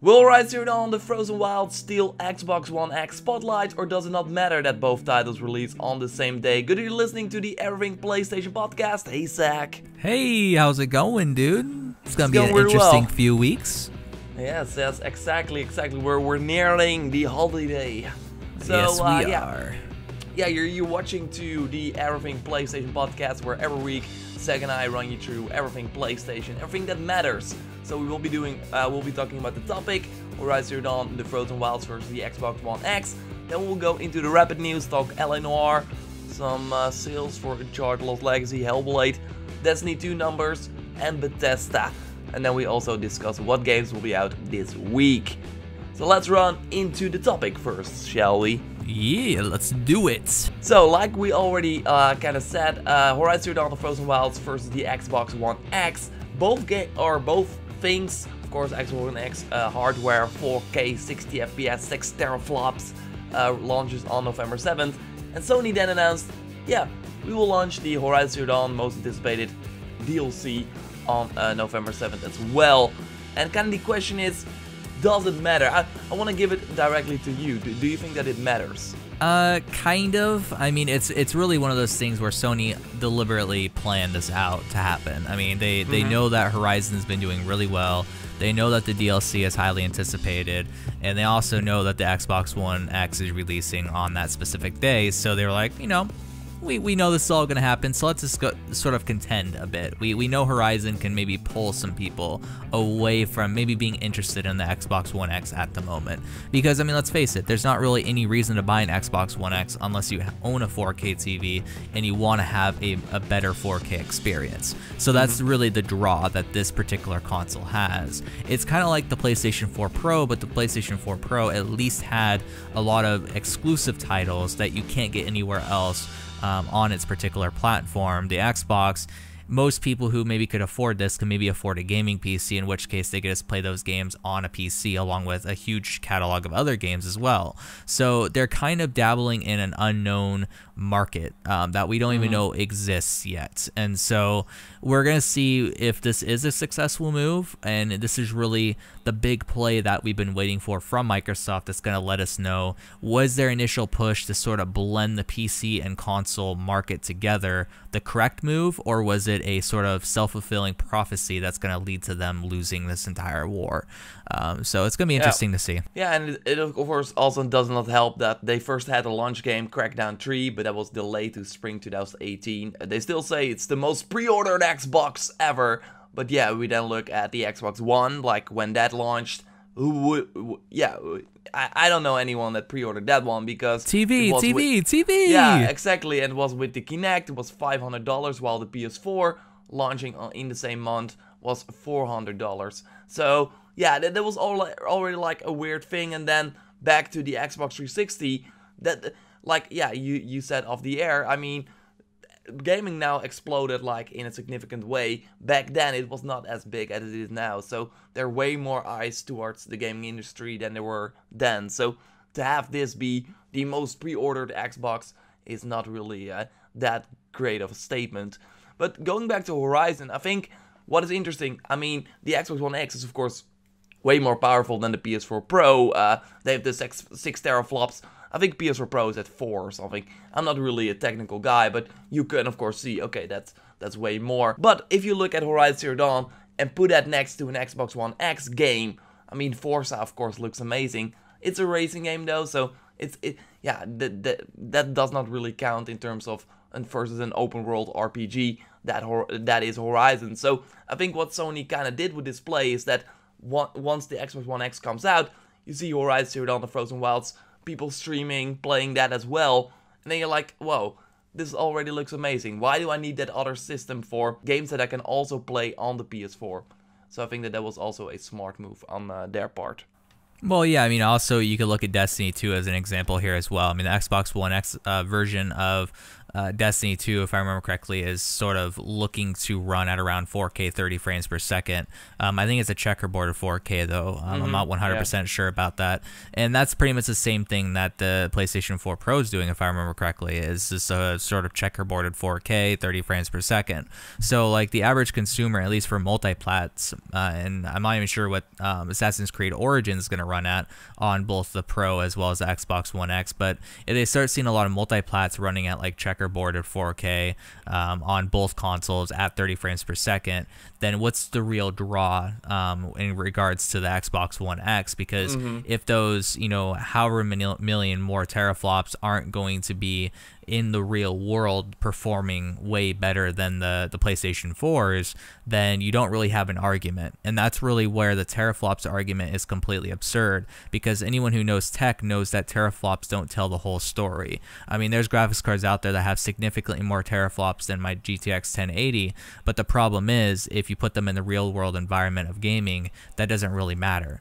Will Rise Zero Dawn, The Frozen Wilds steal Xbox One X spotlight, or does it not matter that both titles release on the same day? Good, you're listening to the Everything PlayStation podcast. Hey, Zach. Hey, how's it going, dude? It's gonna be an really interesting well. few weeks. Yes, exactly. We're nearing the holiday. So, Yes, we are. Yeah, you're watching to the Everything PlayStation podcast, where every week Zach and I run you through everything PlayStation, everything that matters. So we will be talking about the topic, Horizon Zero Dawn, The Frozen Wilds versus the Xbox One X. Then we'll go into the rapid news, talk Noire, some sales for Uncharted Lost Legacy, Hellblade, Destiny 2 numbers, and Bethesda. And then we also discuss what games will be out this week. So let's run into the topic first, shall we? Yeah, let's do it. So, like we already kind of said, Horizon Zero Dawn: The Frozen Wilds versus the Xbox One X. Both things, of course, Xbox One X hardware, 4K, 60 FPS, 6 teraflops, launches on November 7th. And Sony then announced, yeah, we will launch the Horizon Zero Dawn most anticipated DLC on November 7th as well. And kind of the question is, does it matter? I want to give it directly to you. Do you think that it matters? Kind of. I mean, it's really one of those things where Sony deliberately planned this out to happen. I mean, they know that Horizon's been doing really well. They know that the DLC is highly anticipated, and they also know that the Xbox One X is releasing on that specific day. So they were like, you know, we know this is all going to happen, so let's just sort of contend a bit. We know Horizon can maybe pull some people away from maybe being interested in the Xbox One X at the moment. Because, I mean, let's face it, there's not really any reason to buy an Xbox One X unless you own a 4K TV and you want to have a better 4K experience. So that's really the draw that this particular console has. It's kind of like the PlayStation 4 Pro, but the PlayStation 4 Pro at least had a lot of exclusive titles that you can't get anywhere else on its particular platform. The Xbox, most people who maybe could afford this can maybe afford a gaming PC, in which case they could just play those games on a PC along with a huge catalog of other games as well. So they're kind of dabbling in an unknown market that we don't even know exists yet. And so we're going to see if this is a successful move, and this is really the big play that we've been waiting for from Microsoft that's going to let us know, was their initial push to sort of blend the PC and console market together the correct move, or was it a sort of self-fulfilling prophecy that's going to lead to them losing this entire war? So it's going to be interesting to see. Yeah, and it of course also does not help that they first had a launch game, Crackdown 3, but that was delayed to spring 2018. They still say it's the most pre-ordered Xbox ever. But yeah, we then look at the Xbox One, like when that launched. I don't know anyone that pre-ordered that one because TV. Yeah, exactly. And it was with the Kinect. It was $500, while the PS4 launching in the same month was $400. So yeah, that was already like a weird thing. And then back to the Xbox 360. That, like, yeah, you said off the air. I mean, gaming now exploded like in a significant way. Back then it was not as big as it is now, so there are way more eyes towards the gaming industry than there were then. So to have this be the most pre-ordered Xbox is not really that great of a statement. But going back to Horizon, I think what is interesting, I mean, the Xbox One X is of course way more powerful than the PS4 Pro. They have the 6 teraflops. I think PS4 Pro is at 4 or something. I'm not really a technical guy, but you can of course see, okay, that's way more. But if you look at Horizon Zero Dawn and put that next to an Xbox One X game, I mean, Forza of course looks amazing. It's a racing game though, so that does not really count in terms of versus an open world RPG that is Horizon. So I think what Sony kind of did with this play is that once the Xbox One X comes out, you see Horizon Zero Dawn: The Frozen Wilds, people streaming, playing that as well, and then you're like, whoa, this already looks amazing. Why do I need that other system for games that I can also play on the PS4? So I think that was also a smart move on their part. Well, yeah, I mean, also you could look at Destiny 2 as an example here as well. I mean, the Xbox One X version of Destiny 2, if I remember correctly, is sort of looking to run at around 4K 30 frames per second. I think it's a checkerboarded 4K though. I'm not 100% sure about that. And that's pretty much the same thing that the PlayStation 4 Pro is doing, if I remember correctly, is just a sort of checkerboarded 4K 30 frames per second. So like the average consumer, at least for multiplats, and I'm not even sure what Assassin's Creed Origins is going to run at on both the Pro as well as the Xbox One X, but if they start seeing a lot of multiplats running at like checkerboarded 4K on both consoles at 30 frames per second, then what's the real draw in regards to the Xbox One X? Because if those, however million more teraflops aren't going to be in the real world performing way better than the PlayStation 4s, then you don't really have an argument. And that's really where the teraflops argument is completely absurd, because anyone who knows tech knows that teraflops don't tell the whole story. I mean, there's graphics cards out there that have significantly more teraflops than my GTX 1080, but the problem is if you put them in the real world environment of gaming, that doesn't really matter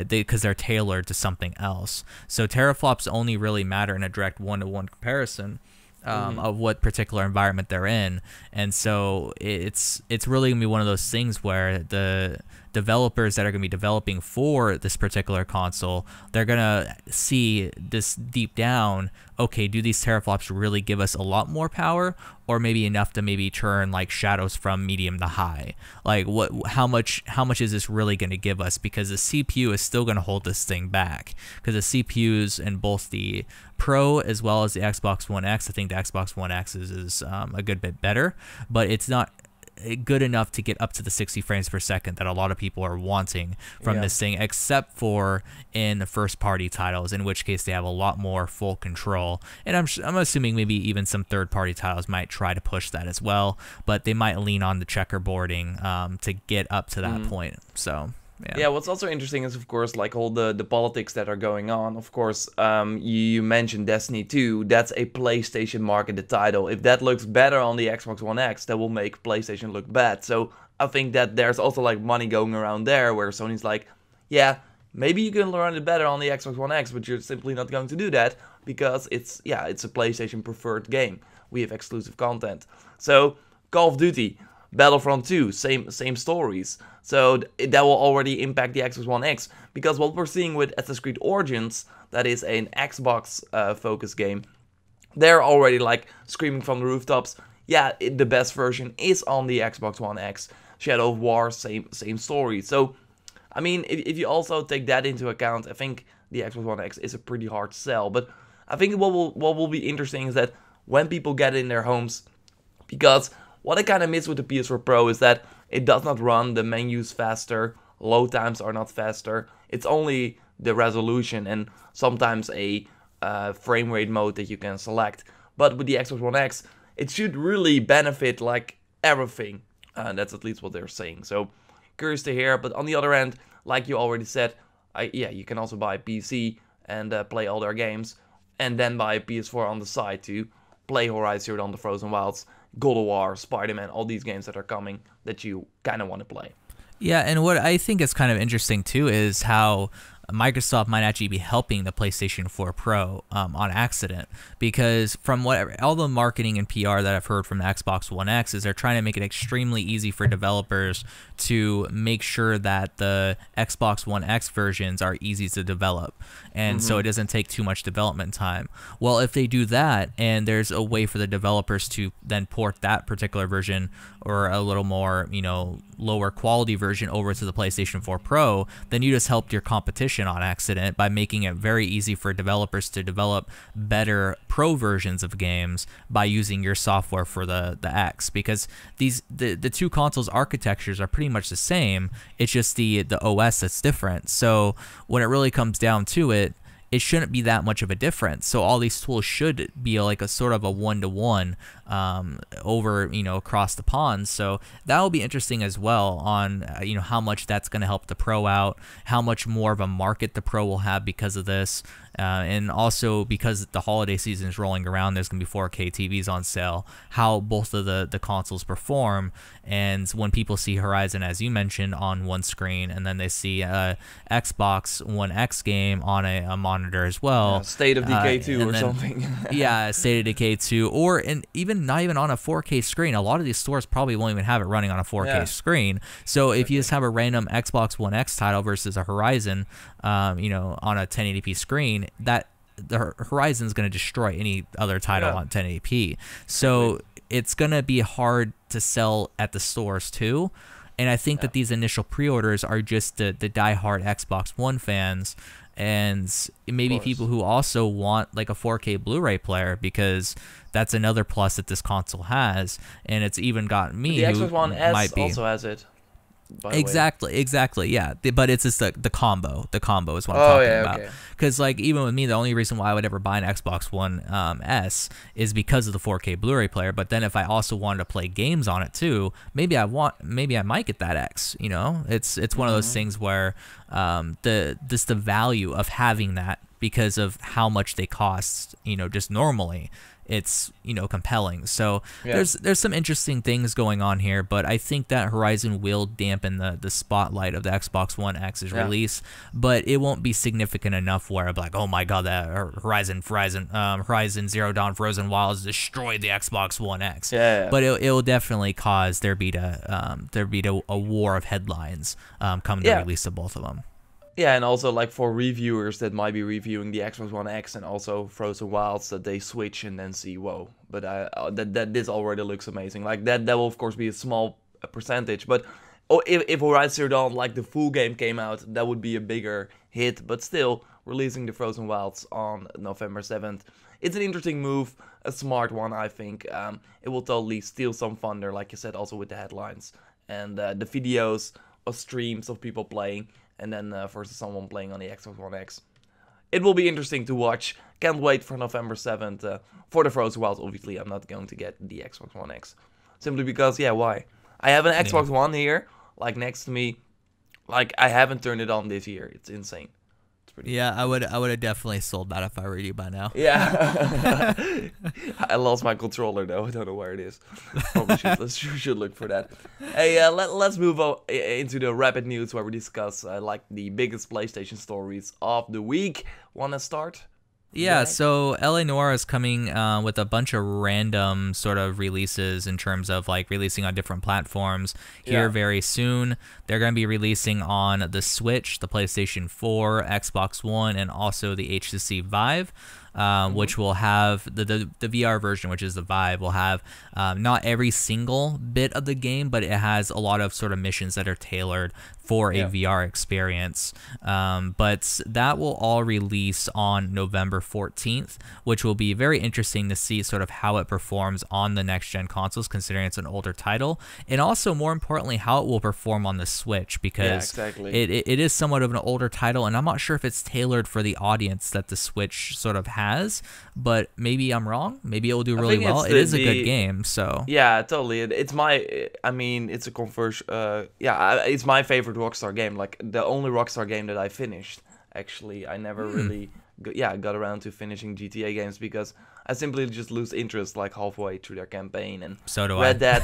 because they're tailored to something else. So teraflops only really matter in a direct one-to-one comparison of what particular environment they're in. And so it's really gonna be one of those things where the developers that are going to be developing for this particular console, they're going to see this deep down, okay, do these teraflops really give us a lot more power, or maybe enough to maybe turn like shadows from medium to high? Like how much is this really going to give us? Because the CPU is still going to hold this thing back, because the CPUs in both the Pro as well as the Xbox One X, I think the Xbox One X is a good bit better, but it's not good enough to get up to the 60 frames per second that a lot of people are wanting from this thing, except for in the first party titles, in which case they have a lot more full control. And I'm assuming maybe even some third party titles might try to push that as well, but they might lean on the checkerboarding to get up to that point. So yeah, what's also interesting is, of course, like all the politics that are going on. Of course, you mentioned Destiny 2. That's a PlayStation marketed title. If that looks better on the Xbox One X, that will make PlayStation look bad. So I think that there's also like money going around there, where Sony's like, yeah, maybe you can run it better on the Xbox One X, but you're simply not going to do that because it's a PlayStation preferred game. We have exclusive content. So Call of Duty, Battlefront 2, same stories. So that will already impact the Xbox One X, because what we're seeing with Assassin's Creed Origins, that is an Xbox focused game, they're already like screaming from the rooftops, yeah, the best version is on the Xbox One X. Shadow of War, same story. So I mean, if you also take that into account, I think the Xbox One X is a pretty hard sell. But I think what will be interesting is that when people get in their homes, because what I kind of miss with the PS4 Pro is that it does not run the menus faster, load times are not faster, it's only the resolution and sometimes a frame rate mode that you can select. But with the Xbox One X, it should really benefit like everything. That's at least what they're saying. So curious to hear. But on the other end, like you already said, you can also buy a PC and play all their games, and then buy a PS4 on the side to play Horizon Zero Dawn, The Frozen Wilds, God of War, Spider-Man, all these games that are coming that you kind of want to play. Yeah, and what I think is kind of interesting too is how Microsoft might actually be helping the PlayStation 4 Pro on accident, because from all the marketing and PR that I've heard from the Xbox One X is they're trying to make it extremely easy for developers to make sure that the Xbox One X versions are easy to develop, and so it doesn't take too much development time. Well, if they do that and there's a way for the developers to then port that particular version or a little more, lower quality version over to the PlayStation 4 Pro, then you just helped your competition on accident by making it very easy for developers to develop better pro versions of games by using your software for the X, because the two consoles architectures are pretty much the same. It's just the OS that's different. So when it really comes down to it, it shouldn't be that much of a difference. So all these tools should be like a sort of a one-to-one over, across the pond. So that will be interesting as well on, how much that's going to help the Pro out, how much more of a market the Pro will have because of this. And also because the holiday season is rolling around, there's going to be 4K TVs on sale, how both of the consoles perform. And when people see Horizon, as you mentioned, on one screen, and then they see a Xbox One X game on a monitor monitor as well. State of Decay 2 or something. Yeah, State of Decay 2, or even not even on a 4K screen. A lot of these stores probably won't even have it running on a 4K screen. So if you just have a random Xbox One X title versus a Horizon, on a 1080p screen, that the Horizon is going to destroy any other title on 1080p. So it's going to be hard to sell at the stores too. And I think that these initial pre-orders are just the diehard Xbox One fans and maybe people who also want like a 4K Blu-ray player, because that's another plus that this console has. And it's even got me. The Xbox One S also has it. Exactly, yeah. But it's just the combo. The combo is what I'm talking about. Because like even with me, the only reason why I would ever buy an Xbox One S is because of the 4K Blu-ray player. But then if I also wanted to play games on it too, maybe I might get that X. It's one of those things where the value of having that, because of how much they cost, just normally, it's compelling. So there's some interesting things going on here, but I think that Horizon will dampen the spotlight of the Xbox One X's release, but it won't be significant enough where I'm like, oh my god, that Horizon Zero Dawn Frozen Wilds destroyed the Xbox One X. But it will definitely cause there be a war of headlines come the release of both of them. Yeah, and also like for reviewers that might be reviewing the Xbox One X and also Frozen Wilds, that they switch and then see, whoa, but that this already looks amazing. Like that will of course be a small percentage, but if Horizon Zero Dawn, like the full game came out, that would be a bigger hit. But still, releasing the Frozen Wilds on November 7th, it's an interesting move, a smart one, I think. It will totally steal some thunder, like you said, also with the headlines and the videos or streams of people playing. And then versus someone playing on the Xbox One X. It will be interesting to watch. Can't wait for November 7th for the Frozen Wilds. Obviously, I'm not going to get the Xbox One X. Simply because, why? I have an Xbox One here, like next to me. Like, I haven't turned it on this year. It's insane. I would have definitely sold that if I were you by now. Yeah. I lost my controller though. I don't know where it is. Probably should look for that. Hey, let's move into the rapid news where we discuss like the biggest PlayStation stories of the week. Wanna start? Yeah, so LA Noire is coming with a bunch of random sort of releases in terms of like releasing on different platforms here very soon. They're going to be releasing on the Switch, the PlayStation 4, Xbox One, and also the HTC Vive. Which will have the VR version, which is the Vive, will have not every single bit of the game, but it has a lot of sort of missions that are tailored for a VR experience. But that will all release on November 14th, which will be very interesting to see sort of how it performs on the next-gen consoles, considering it's an older title, and also, more importantly, how it will perform on the Switch, because it is somewhat of an older title, and I'm not sure if it's tailored for the audience that the Switch sort of has, but maybe I'm wrong. Maybe it will do really well. It is a good game, so yeah, totally. It's it's a conversion. It's my favorite Rockstar game. Like the only Rockstar game that I finished. Actually, I never really got around to finishing GTA games because I simply just lose interest like halfway through their campaign. And so do Red Dead,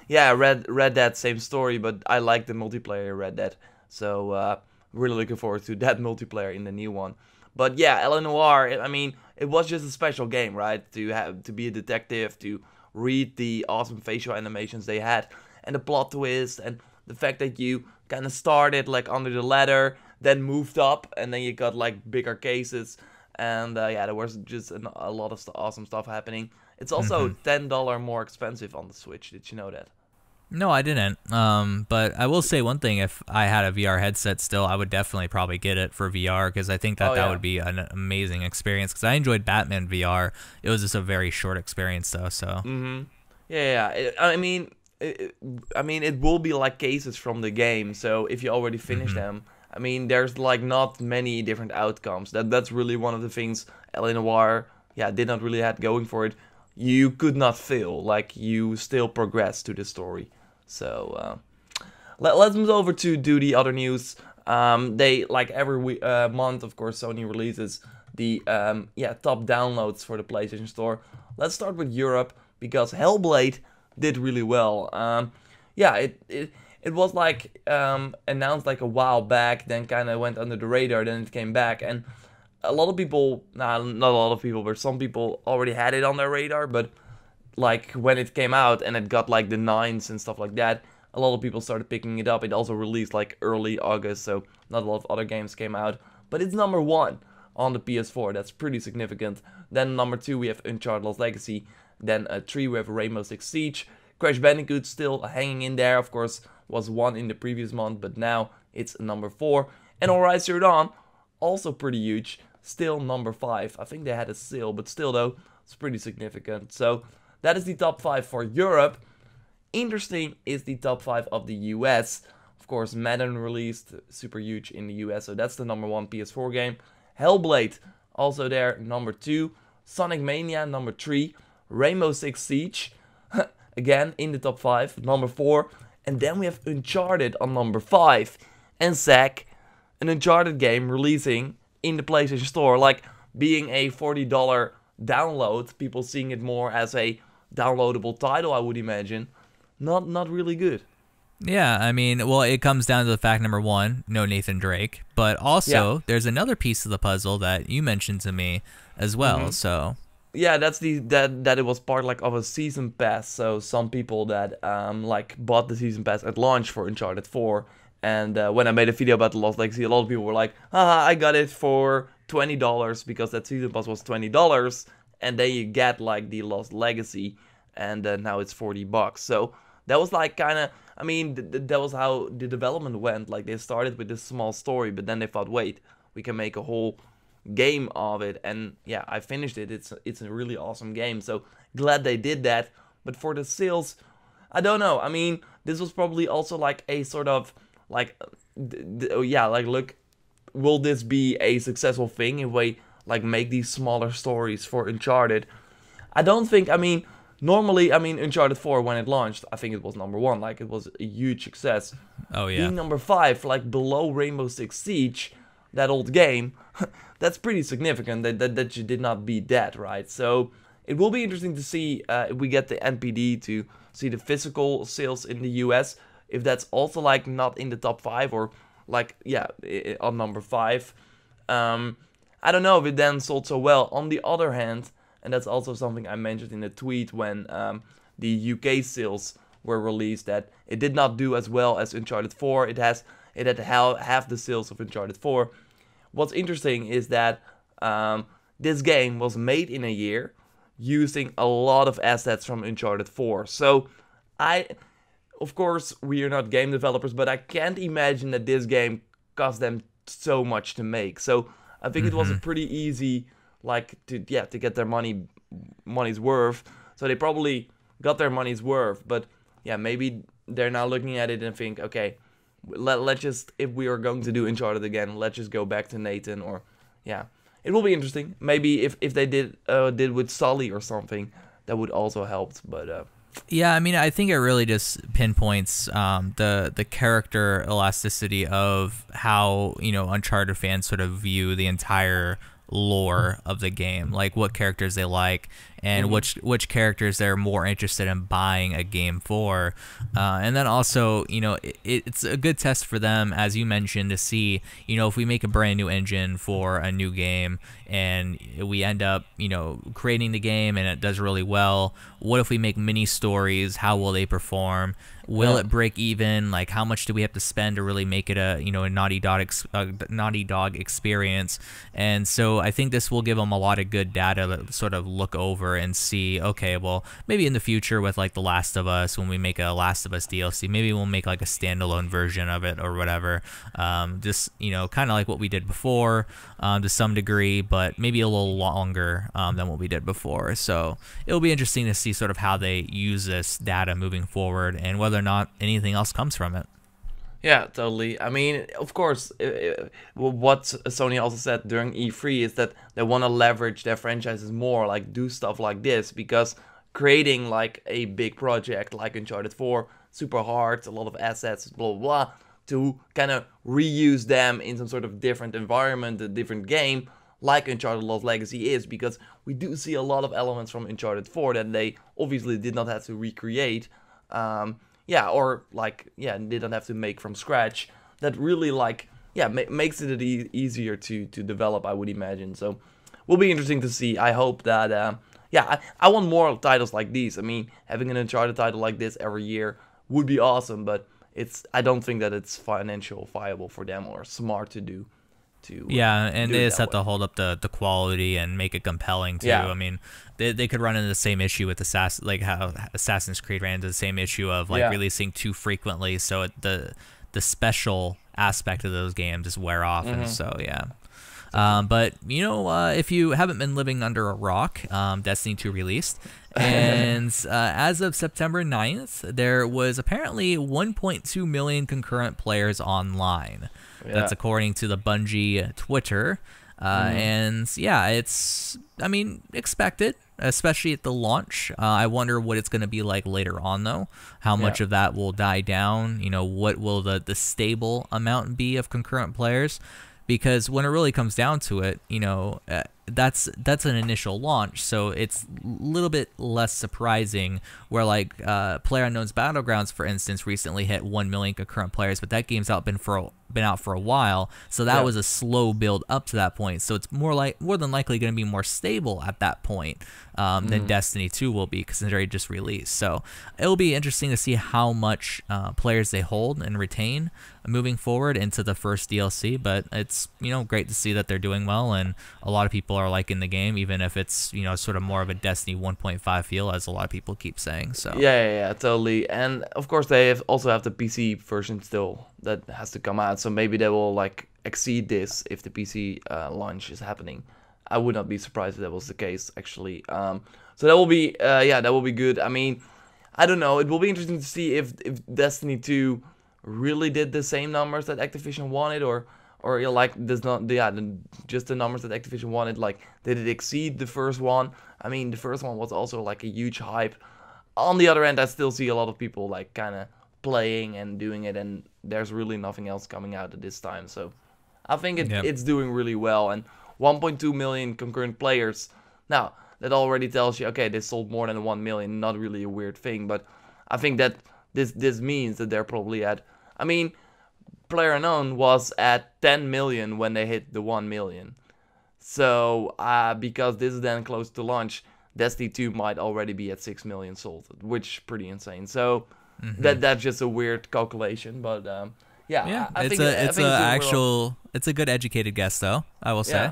Red Dead, same story, but I like the multiplayer Red Dead. So really looking forward to that multiplayer in the new one. But yeah, LA Noire, I mean, it was just a special game, right? To be a detective, to read the awesome facial animations they had, and the plot twist, and the fact that you kind of started like under the ladder, then moved up, and then you got like bigger cases, and there was just a lot of awesome stuff happening. It's also $10 more expensive on the Switch. Did you know that? No, I didn't. But I will say one thing: if I had a VR headset still, I would definitely probably get it for VR, because I think that would be an amazing experience. Because I enjoyed Batman VR. It was just a very short experience, though. So. It will be like cases from the game. So if you already finished them, I mean, there's like not many different outcomes. That's really one of the things LA Noire, did not really have going for it. You could not fail. Like you still progress to the story. So let's move over to do the other news. They like every month, of course, Sony releases the top downloads for the PlayStation Store. Let's start with Europe because Hellblade did really well. It was like announced like a while back, then kind of went under the radar, then it came back, and a lot of people, nah, not a lot of people, but some people already had it on their radar, but like when it came out and it got like the 9s and stuff like that, a lot of people started picking it up. It also released like early August, so not a lot of other games came out, but it's number 1 on the PS4. That's pretty significant. Then number 2 we have Uncharted Lost Legacy. Then 3 we have Rainbow Six Siege. Crash Bandicoot still hanging in there, of course, was 1 in the previous month, but now it's number 4. And Horizon Zero Dawn, also pretty huge, still number 5. I think they had a sale, but still though, it's pretty significant. So that is the top 5 for Europe. Interesting is the top 5 of the US. Of course, Madden released, super huge in the US, so that's the number 1 PS4 game. Hellblade, also there, number 2. Sonic Mania, number 3. Rainbow Six Siege, again in the top 5, number 4. And then we have Uncharted on number 5. And Zach, an Uncharted game releasing in the PlayStation Store, like being a $40 download, people seeing it more as a downloadable title, I would imagine. Not really good. Yeah, I mean, well, it comes down to the fact, number 1, no Nathan Drake, but also there's another piece of the puzzle that you mentioned to me as well. So yeah, that's that it was part like of a season pass. So some people that like bought the season pass at launch for Uncharted 4, and when I made a video about the Lost Legacy, a lot of people were like, haha, I got it for $20 because that season pass was $20, and then you get like the Lost Legacy, and now it's $40. So that was like kind of, I mean, that was how the development went. Like they started with this small story, but then they thought, wait, we can make a whole game of it. And yeah, I finished it. It's a really awesome game. So glad they did that. But for the sales, I don't know. I mean, this was probably also like a sort of like, like, look, will this be a successful thing if we like make these smaller stories for Uncharted? I don't think, I mean, normally, I mean, Uncharted 4, when it launched, I think it was number 1. Like, it was a huge success. Oh, yeah. Being number 5, like, below Rainbow Six Siege, that old game, that's pretty significant that you did not beat that, right? So, it will be interesting to see if we get the NPD to see the physical sales in the US, if that's also, like, not in the top 5, or, like, yeah, on number 5. I don't know if it then sold so well. On the other hand, and that's also something I mentioned in a tweet when the UK sales were released, that it did not do as well as Uncharted 4. It had half the sales of Uncharted 4. What's interesting is that this game was made in a year using a lot of assets from Uncharted 4. So of course, we are not game developers, but I can't imagine that this game cost them so much to make. So I think it was a pretty easy, like, to get their money's worth. So they probably got their money's worth, but yeah, maybe they're now looking at it and think, okay, let's just, if we are going to do Uncharted again, let's just go back to Nathan. Or yeah, it will be interesting. Maybe if they did with Sully or something, that would also help. But yeah, I mean, I think it really just pinpoints the character elasticity of how, you know, Uncharted fans sort of view the entire lore of the game, like what characters they like and which characters they're more interested in buying a game for, and then also, you know, it's a good test for them, as you mentioned, to see, you know, if we make a brand new engine for a new game and we end up, you know, creating the game and it does really well, what if we make mini stories? How will they perform? Will it break even? Like, how much do we have to spend to really make it a, you know, a Naughty Dog experience? And so I think this will give them a lot of good data to sort of look over and see, okay, well, maybe in the future with like The Last of Us, when we make a Last of Us DLC, maybe we'll make like a standalone version of it or whatever. Just, you know, kind of like what we did before, to some degree, but maybe a little longer than what we did before. So it'll be interesting to see sort of how they use this data moving forward and whether or not anything else comes from it. Yeah, totally. I mean, of course, what Sony also said during E3 is that they want to leverage their franchises more, like do stuff like this, because creating like a big project like Uncharted 4, super hard, a lot of assets, blah, blah, blah, to kind of reuse them in some sort of different environment, a different game, like Uncharted Lost Legacy is, because we do see a lot of elements from Uncharted 4 that they obviously did not have to recreate. Or like, didn't have to make from scratch, that really like, yeah, makes it easier to develop, I would imagine. So will be interesting to see. I hope that yeah, I want more titles like these. I mean, having an Uncharted title like this every year would be awesome, but I don't think that it's financial viable for them or smart to do. Yeah, and they just have to hold up the quality and make it compelling too. Yeah. I mean, they could run into the same issue with like how Assassin's Creed ran into the same issue of like releasing too frequently, so the special aspect of those games just wear off, and so yeah. But you know, if you haven't been living under a rock, Destiny 2 released, and as of September 9th, there was apparently 1.2 million concurrent players online. That's according to the Bungie Twitter. And yeah, it's, I mean, expected, especially at the launch. I wonder what it's going to be like later on, though. How much of that will die down? You know, what will the stable amount be of concurrent players? Because when it really comes down to it, you know, that's an initial launch, so it's a little bit less surprising where like PlayerUnknown's Battlegrounds, for instance, recently hit 1 million concurrent players, but that game's been out for a while, so that was a slow build up to that point. So it's more than likely going to be more stable at that point than Destiny 2 will be, because it's already just released. So it'll be interesting to see how much players they hold and retain moving forward into the first DLC. But it's, you know, great to see that they're doing well, and a lot of people are liking the game, even if it's, you know, sort of more of a Destiny 1.5 feel, as a lot of people keep saying. So yeah, totally. And of course they also have the PC version still that has to come out, so maybe they will like exceed this if the PC launch is happening. I would not be surprised if that was the case, actually. So that will be that will be good. I mean, I don't know, it will be interesting to see if Destiny 2 really did the same numbers that Activision wanted, or like does not, just the numbers that Activision wanted. Like, did it exceed the first one? I mean, the first one was also like a huge hype. On the other end, I still see a lot of people like kind of playing and doing it, and there's really nothing else coming out at this time. So I think it's doing really well, and 1.2 million concurrent players. Now, that already tells you, okay, they sold more than 1 million, not really a weird thing, but I think that this means that they're probably at, I mean, PlayerUnknown was at 10 million when they hit the 1 million. So, because this is then close to launch, Destiny 2 might already be at 6 million sold, which is pretty insane. So, that's just a weird calculation, but I think it's a good educated guess, though, I will say.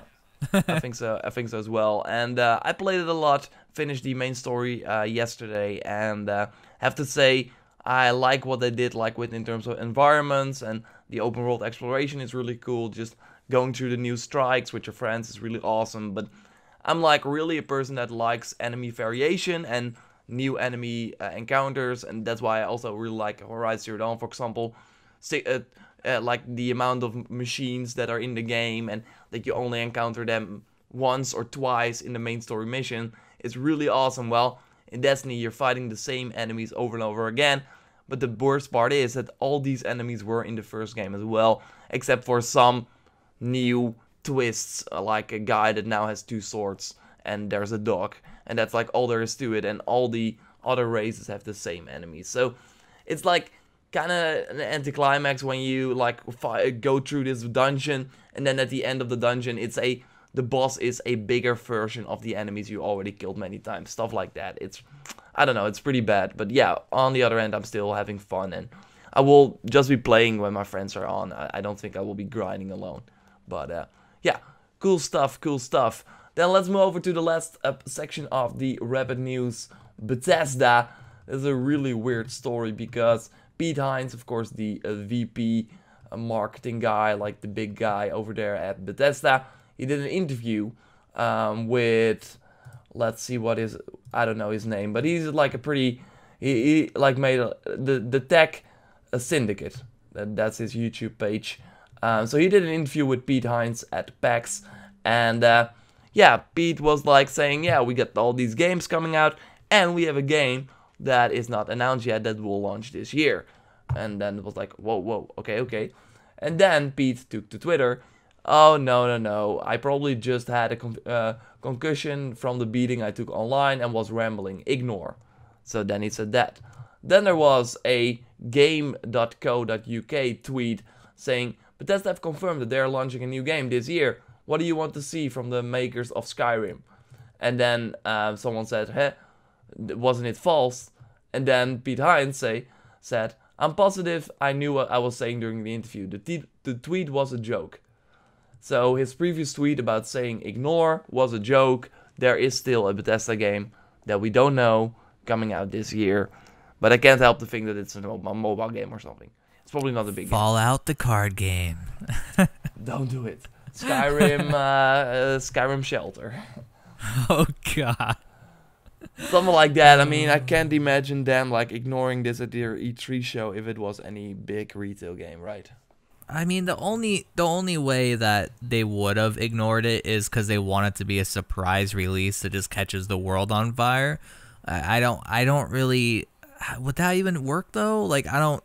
I think so as well. And I played it a lot, finished the main story yesterday, and have to say I like what they did, like in terms of environments, and the open world exploration is really cool. Just going through the new strikes with your friends is really awesome. But I'm like really a person that likes enemy variation and new enemy encounters, and that's why I also really like Horizon Zero Dawn, for example. Like the amount of machines that are in the game, and that you only encounter them once or twice in the main story mission, is really awesome. Well, in Destiny you're fighting the same enemies over and over again, but the worst part is that all these enemies were in the first game as well, except for some new twists, like a guy that now has 2 swords, and there's a dog, and that's like all there is to it, and all the other races have the same enemies. So it's like kind of an anticlimax when you like go through this dungeon, and then at the end of the dungeon the boss is a bigger version of the enemies you already killed many times, stuff like that. It's, I don't know, it's pretty bad, but yeah, on the other end I'm still having fun, and I will just be playing when my friends are on. I don't think I will be grinding alone, but yeah, cool stuff. Then let's move over to the last section of the Rapid News. Bethesda. This is a really weird story because Pete Hines, of course, the VP marketing guy, like the big guy over there at Bethesda, he did an interview with, let's see what is, I don't know his name, but he's like a pretty, he like made the tech syndicate. That's his YouTube page. So he did an interview with Pete Hines at PAX, and yeah, Pete was like saying, yeah, we got all these games coming out, and we have a game that is not announced yet that will launch this year. And then it was like, whoa, okay. And then Pete took to Twitter, oh, no, I probably just had a concussion from the beating I took online and was rambling, ignore. So then he said that. Then there was a game.co.uk tweet saying, Bethesda have confirmed that they're launching a new game this year. What do you want to see from the makers of Skyrim? And then someone said, hey, wasn't it false? And then Pete Hines said, I'm positive I knew what I was saying during the interview. The tweet was a joke. So his previous tweet about saying ignore was a joke. There is still a Bethesda game that we don't know coming out this year. But I can't help to think that it's a mobile game or something. It's probably not a big game. Fallout the card game. Don't do it. Skyrim Shelter. Oh, God. Something like that. I mean, I can't imagine them like ignoring this at their E3 show if it was any big retail game, right? I mean, the only way that they would have ignored it is because they want it to be a surprise release that just catches the world on fire. I don't really. Would that even work though? Like, I don't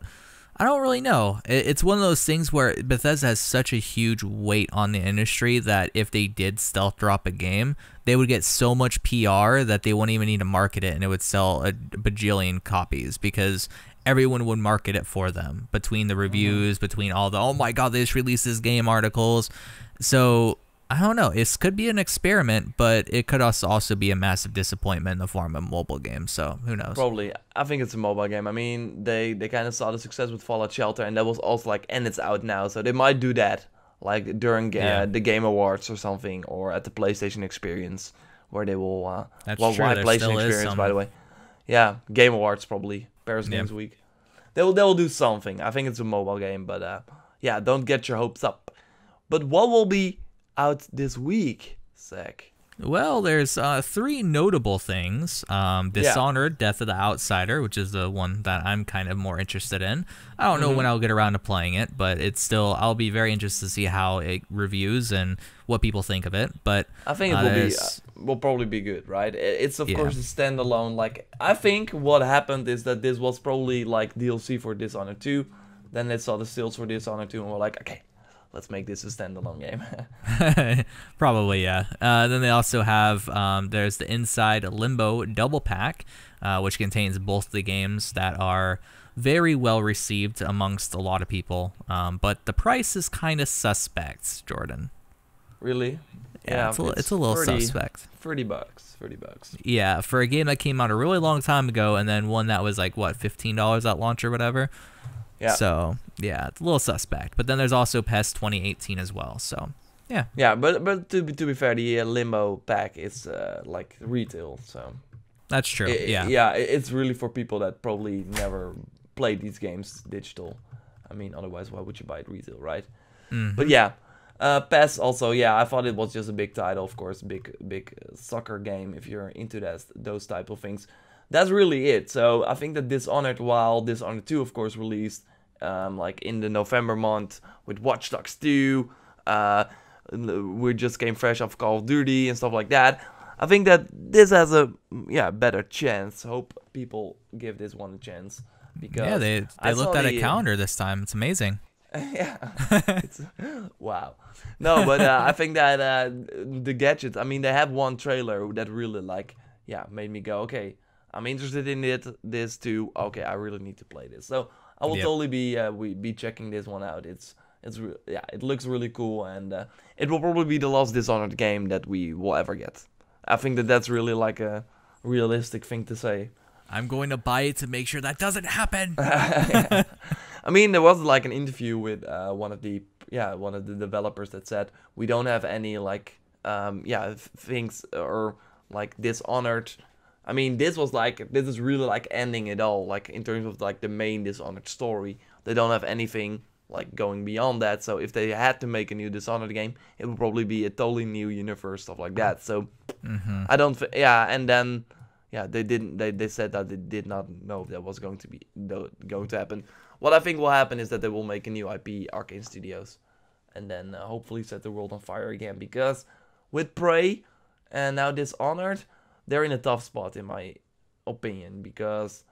really know. It's one of those things where Bethesda has such a huge weight on the industry that if they did stealth drop a game, they would get so much PR that they wouldn't even need to market it, and it would sell a bajillion copies because everyone would market it for them between the reviews, between all the, oh my God, they just released this game articles. So I don't know. It could be an experiment, but it could also be a massive disappointment in the form of a mobile game. So who knows? Probably. I think it's a mobile game. I mean, they kind of saw the success with Fallout Shelter, and that was also like, and it's out now. So they might do that, like during the Game Awards or something, or at the PlayStation Experience, where they will. That's well, true. why There PlayStation still is Experience, some... by the way? Yeah, Game Awards probably. Paris Games Week. They will do something. I think it's a mobile game, but yeah, don't get your hopes up. But what will be out this week, Zach? Well, there's 3 notable things. Dishonored, Death of the Outsider, which is the one that I'm kind of more interested in. I don't know when I'll get around to playing it, but I'll be very interested to see how it reviews and what people think of it. But I think it will probably be good, right? It's of course a standalone. Like, I think what happened is that this was probably like DLC for Dishonored 2. Then they saw the sales for Dishonored 2 and were like, okay, let's make this a standalone game. Probably, yeah. Then they also have, there's the Inside Limbo Double Pack, which contains both the games that are very well received amongst a lot of people. But the price is kind of suspect, Jordan. Really? Yeah, it's a little suspect. $30. Yeah, for a game that came out a really long time ago, and then one that was like, what, $15 at launch or whatever? Yeah. So, yeah, it's a little suspect. But then there's also PES 2018 as well, so, yeah. Yeah, but to be fair, the Limbo pack is like retail, so... That's true, yeah. Yeah, it's really for people that probably never played these games digital. I mean, otherwise, why would you buy it retail, right? Mm-hmm. But yeah, PES also, yeah, I thought it was just a big title, of course, big soccer game if you're into those type of things. That's really it. So I think that Dishonored, while Dishonored 2, of course, released like in the November month with Watch Dogs 2, we just came fresh off Call of Duty and stuff like that. I think that this has a better chance. Hope people give this one a chance. Because they looked at a calendar this time. It's amazing. Yeah. Wow. No, but I think that the gadgets, I mean, they have one trailer that really made me go, okay, I'm interested in this too. Okay, I really need to play this. So I will totally be checking this one out. It looks really cool, and it will probably be the last Dishonored game that we will ever get. I think that's really like a realistic thing to say. I'm going to buy it to make sure that doesn't happen. Yeah. I mean, there was like an interview with one of the developers that said we don't have any things or like Dishonored. I mean, this is really like ending it all, like in terms of like the main Dishonored story. They don't have anything like going beyond that. So if they had to make a new Dishonored game, it would probably be a totally new universe, stuff like that. So I don't. And then they didn't. They said that they did not know if that was going to happen. What I think will happen is that they will make a new IP, Arcane Studios, and then hopefully set the world on fire again. Because with Prey and now Dishonored, they're in a tough spot in my opinion, because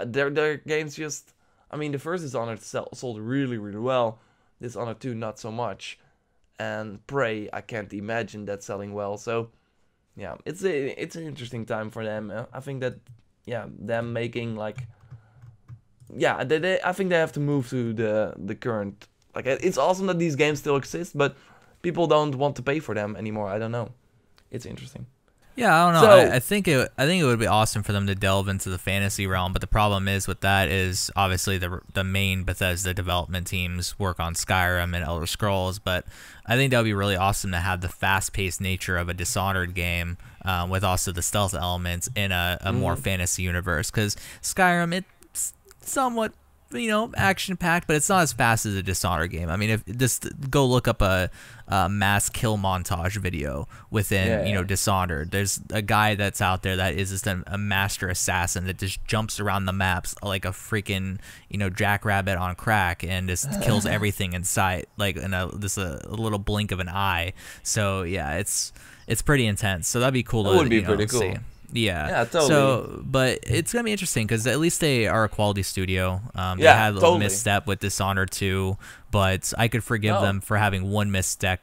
their games just... I mean, the first Dishonored sold really, really well. Dishonored 2, not so much. And Prey, I can't imagine that selling well. So, yeah, it's an interesting time for them. I think that, them making like... I think they have to move to the current like, it's awesome that these games still exist, but people don't want to pay for them anymore. I don't know. It's interesting. Yeah, I don't know. So, I think it would be awesome for them to delve into the fantasy realm, but the problem is with that is obviously the main Bethesda development teams work on Skyrim and Elder Scrolls, but I think that would be really awesome to have the fast-paced nature of a Dishonored game with also the stealth elements in a more fantasy universe, because Skyrim, it's somewhat, you know, action-packed, but it's not as fast as a Dishonored game. I mean, if just go look up a mass kill montage video within, you know, Dishonored. There's a guy that's out there that is just a master assassin that just jumps around the maps like a freaking, you know, jackrabbit on crack and just kills everything in sight, like in a little blink of an eye. So yeah, it's pretty intense. So that'd be cool to, would be pretty cool. see. Yeah, totally. So, but it's gonna be interesting because at least they are a quality studio. They had a little misstep with Dishonored 2, but I could forgive them for having one misstep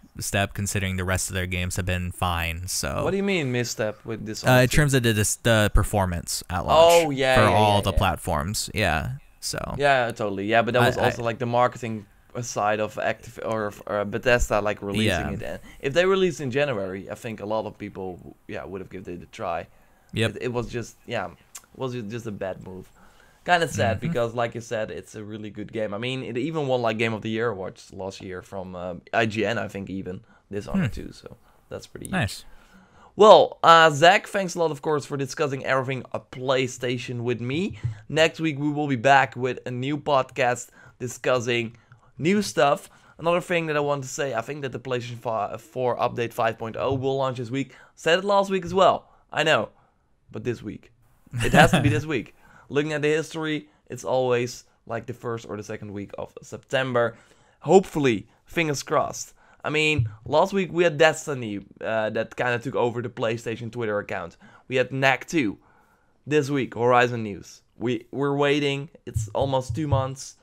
considering the rest of their games have been fine. So, what do you mean misstep with Dishonored? In terms of the performance at launch for all the platforms. Yeah. So. Yeah, totally. Yeah, but that was also like the marketing side of Active or Bethesda, like releasing it. And if they released in January, I think a lot of people would have given it a try. Yep. It was just just a bad move. Kind of sad because, like you said, it's a really good game. I mean, it even won like Game of the Year awards last year from IGN, I think, even Dishonored 2. So that's pretty nice. Well, Zach, thanks a lot, of course, for discussing everything a PlayStation with me. Next week we will be back with a new podcast discussing new stuff. Another thing that I want to say, I think that the PlayStation 4 update 5.0 will launch this week. Said it last week as well. I know. But this week. It has to be this week. Looking at the history, it's always like the first or the second week of September. Hopefully, fingers crossed. I mean, last week we had Destiny that kind of took over the PlayStation Twitter account. We had Knack 2. This week, Horizon News. We're waiting. It's almost 2 months.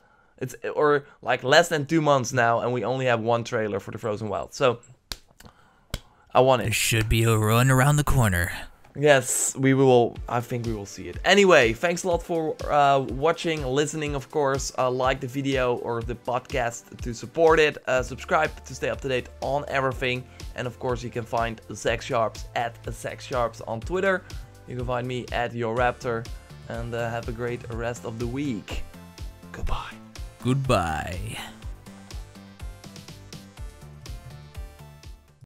Or like less than 2 months now, and we only have one trailer for the Frozen Wild. So, I want it. There should be a run around the corner. Yes, we will. I think we will see it. Anyway, thanks a lot for watching, listening, of course. Like the video or the podcast to support it. Subscribe to stay up to date on everything. And of course, you can find Zach Sharps at Zach Sharps on Twitter. You can find me at YourRaptor. And have a great rest of the week. Goodbye. Goodbye.